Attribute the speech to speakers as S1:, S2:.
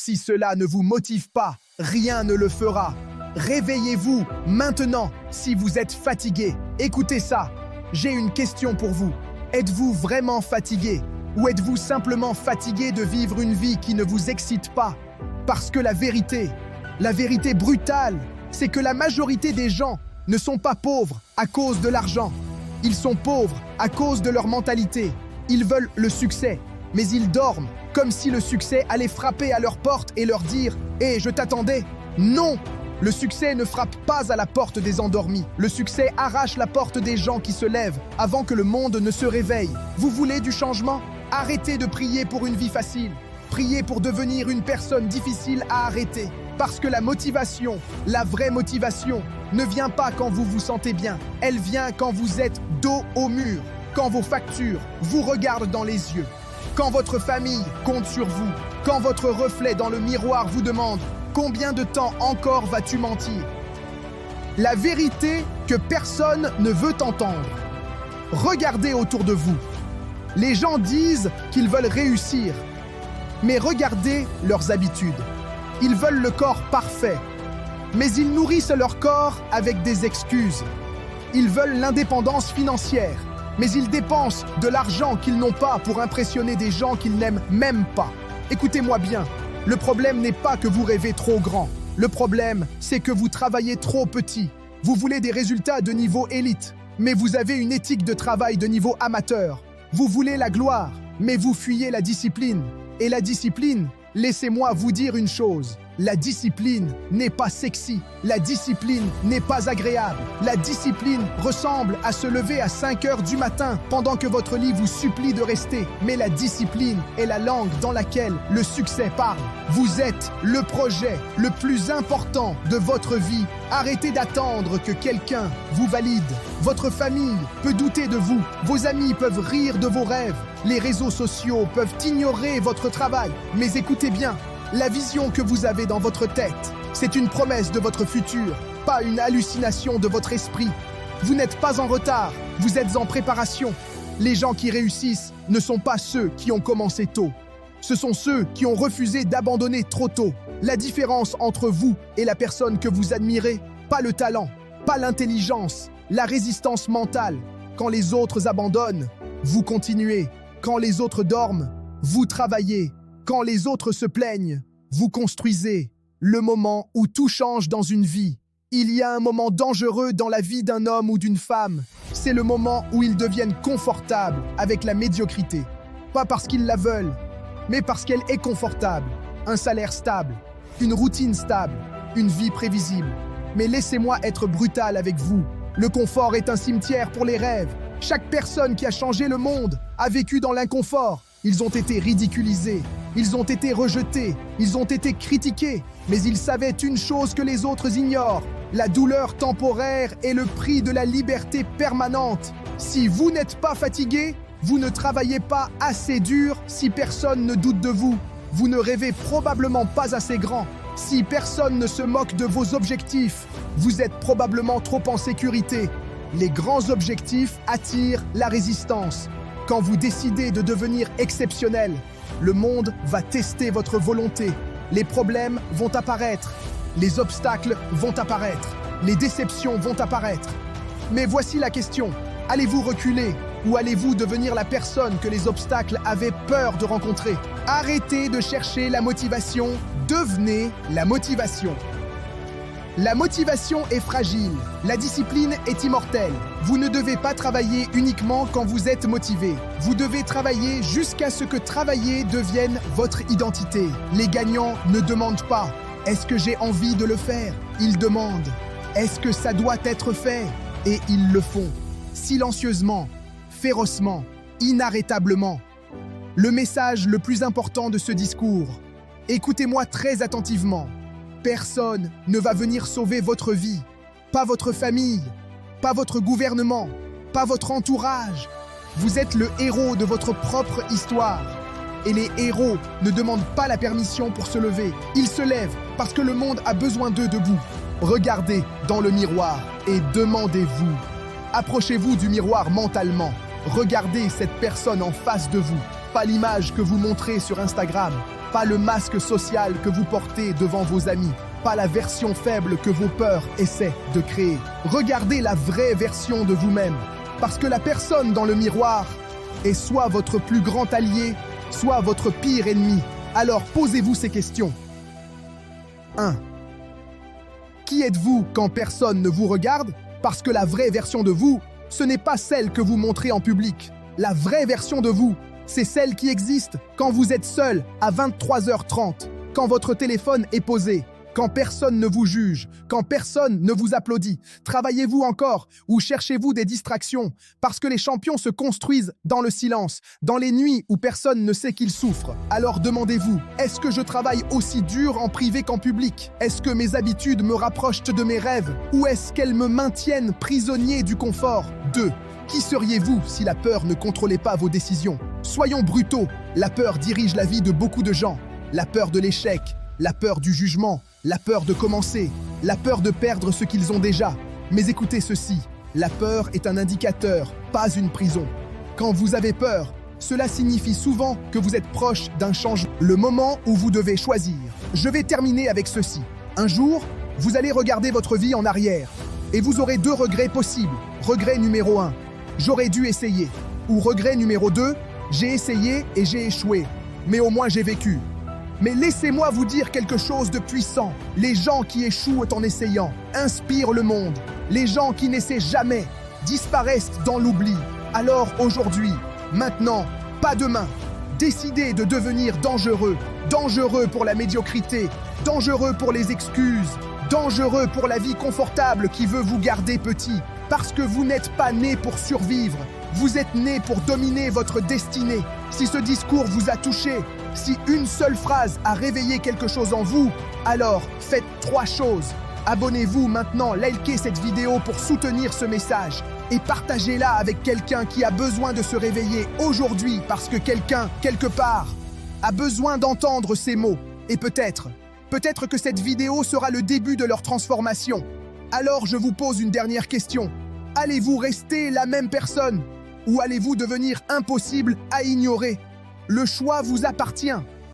S1: Si cela ne vous motive pas, rien ne le fera. Réveillez-vous maintenant si vous êtes fatigué. Écoutez ça, j'ai une question pour vous. Êtes-vous vraiment fatigué? Ou êtes-vous simplement fatigué de vivre une vie qui ne vous excite pas? Parce que la vérité brutale, c'est que la majorité des gens ne sont pas pauvres à cause de l'argent. Ils sont pauvres à cause de leur mentalité. Ils veulent le succès, mais ils dorment comme si le succès allait frapper à leur porte et leur dire « Hé, je t'attendais !» Non! Le succès ne frappe pas à la porte des endormis. Le succès arrache la porte des gens qui se lèvent avant que le monde ne se réveille. Vous voulez du changement? Arrêtez de prier pour une vie facile. Priez pour devenir une personne difficile à arrêter. Parce que la motivation, la vraie motivation, ne vient pas quand vous vous sentez bien. Elle vient quand vous êtes dos au mur, quand vos factures vous regardent dans les yeux, quand votre famille compte sur vous, quand votre reflet dans le miroir vous demande « Combien de temps encore vas-tu mentir ?» La vérité que personne ne veut entendre. Regardez autour de vous. Les gens disent qu'ils veulent réussir, mais regardez leurs habitudes. Ils veulent le corps parfait, mais ils nourrissent leur corps avec des excuses. Ils veulent l'indépendance financière, mais ils dépensent de l'argent qu'ils n'ont pas pour impressionner des gens qu'ils n'aiment même pas. Écoutez-moi bien, le problème n'est pas que vous rêvez trop grand. Le problème, c'est que vous travaillez trop petit. Vous voulez des résultats de niveau élite, mais vous avez une éthique de travail de niveau amateur. Vous voulez la gloire, mais vous fuyez la discipline. Et la discipline, laissez-moi vous dire une chose. La discipline n'est pas sexy. La discipline n'est pas agréable. La discipline ressemble à se lever à 5 heures du matin pendant que votre lit vous supplie de rester. Mais la discipline est la langue dans laquelle le succès parle. Vous êtes le projet le plus important de votre vie. Arrêtez d'attendre que quelqu'un vous valide. Votre famille peut douter de vous. Vos amis peuvent rire de vos rêves. Les réseaux sociaux peuvent ignorer votre travail. Mais écoutez bien. La vision que vous avez dans votre tête, c'est une promesse de votre futur, pas une hallucination de votre esprit. Vous n'êtes pas en retard, vous êtes en préparation. Les gens qui réussissent ne sont pas ceux qui ont commencé tôt. Ce sont ceux qui ont refusé d'abandonner trop tôt. La différence entre vous et la personne que vous admirez, pas le talent, pas l'intelligence, la résistance mentale. Quand les autres abandonnent, vous continuez. Quand les autres dorment, vous travaillez. Quand les autres se plaignent, vous construisez. Le moment où tout change dans une vie. Il y a un moment dangereux dans la vie d'un homme ou d'une femme. C'est le moment où ils deviennent confortables avec la médiocrité. Pas parce qu'ils la veulent, mais parce qu'elle est confortable. Un salaire stable, une routine stable, une vie prévisible. Mais laissez-moi être brutal avec vous. Le confort est un cimetière pour les rêves. Chaque personne qui a changé le monde a vécu dans l'inconfort. Ils ont été ridiculisés. Ils ont été rejetés, ils ont été critiqués, mais ils savaient une chose que les autres ignorent. La douleur temporaire est le prix de la liberté permanente. Si vous n'êtes pas fatigué, vous ne travaillez pas assez dur si personne ne doute de vous. Vous ne rêvez probablement pas assez grand. Si personne ne se moque de vos objectifs, vous êtes probablement trop en sécurité. Les grands objectifs attirent la résistance. Quand vous décidez de devenir exceptionnel, le monde va tester votre volonté. Les problèmes vont apparaître. Les obstacles vont apparaître. Les déceptions vont apparaître. Mais voici la question. Allez-vous reculer ou allez-vous devenir la personne que les obstacles avaient peur de rencontrer? Arrêtez de chercher la motivation. Devenez la motivation. La motivation est fragile. La discipline est immortelle. Vous ne devez pas travailler uniquement quand vous êtes motivé. Vous devez travailler jusqu'à ce que travailler devienne votre identité. Les gagnants ne demandent pas « Est-ce que j'ai envie de le faire ?» Ils demandent « Est-ce que ça doit être fait ?» Et ils le font. Silencieusement, férocement, inarrêtablement. Le message le plus important de ce discours. Écoutez-moi très attentivement. Personne ne va venir sauver votre vie, pas votre famille, pas votre gouvernement, pas votre entourage. Vous êtes le héros de votre propre histoire. Et les héros ne demandent pas la permission pour se lever. Ils se lèvent parce que le monde a besoin d'eux debout. Regardez dans le miroir et demandez-vous. Approchez-vous du miroir mentalement. Regardez cette personne en face de vous, pas l'image que vous montrez sur Instagram. pas le masque social que vous portez devant vos amis, pas la version faible que vos peurs essaient de créer. Regardez la vraie version de vous-même, parce que la personne dans le miroir est soit votre plus grand allié, soit votre pire ennemi. Alors posez-vous ces questions. 1. Qui êtes-vous quand personne ne vous regarde? Parce que la vraie version de vous, ce n'est pas celle que vous montrez en public. La vraie version de vous, c'est celle qui existe quand vous êtes seul à 23h30, quand votre téléphone est posé, quand personne ne vous juge, quand personne ne vous applaudit. Travaillez-vous encore ou cherchez-vous des distractions? Parce que les champions se construisent dans le silence, dans les nuits où personne ne sait qu'ils souffrent. Alors demandez-vous, est-ce que je travaille aussi dur en privé qu'en public? Est-ce que mes habitudes me rapprochent de mes rêves? Ou est-ce qu'elles me maintiennent prisonnier du confort? 2. Qui seriez-vous si la peur ne contrôlait pas vos décisions? Soyons brutaux, la peur dirige la vie de beaucoup de gens. La peur de l'échec, la peur du jugement, la peur de commencer, la peur de perdre ce qu'ils ont déjà. Mais écoutez ceci, la peur est un indicateur, pas une prison. Quand vous avez peur, cela signifie souvent que vous êtes proche d'un changement. Le moment où vous devez choisir. Je vais terminer avec ceci. Un jour, vous allez regarder votre vie en arrière et vous aurez 2 regrets possibles. Regret numéro 1, j'aurais dû essayer. Ou regret numéro 2, j'ai essayé et j'ai échoué. Mais au moins j'ai vécu. Mais laissez-moi vous dire quelque chose de puissant. Les gens qui échouent en essayant inspirent le monde. Les gens qui n'essaient jamais disparaissent dans l'oubli. Alors aujourd'hui, maintenant, pas demain, décidez de devenir dangereux. Dangereux pour la médiocrité, dangereux pour les excuses, dangereux pour la vie confortable qui veut vous garder petit. Parce que vous n'êtes pas né pour survivre. Vous êtes né pour dominer votre destinée. Si ce discours vous a touché, si une seule phrase a réveillé quelque chose en vous, alors faites 3 choses. Abonnez-vous maintenant, likez cette vidéo pour soutenir ce message et partagez-la avec quelqu'un qui a besoin de se réveiller aujourd'hui parce que quelqu'un, quelque part, a besoin d'entendre ces mots. Et peut-être que cette vidéo sera le début de leur transformation. Alors je vous pose une dernière question. Allez-vous rester la même personne ou allez-vous devenir impossible à ignorer? Le choix vous appartient.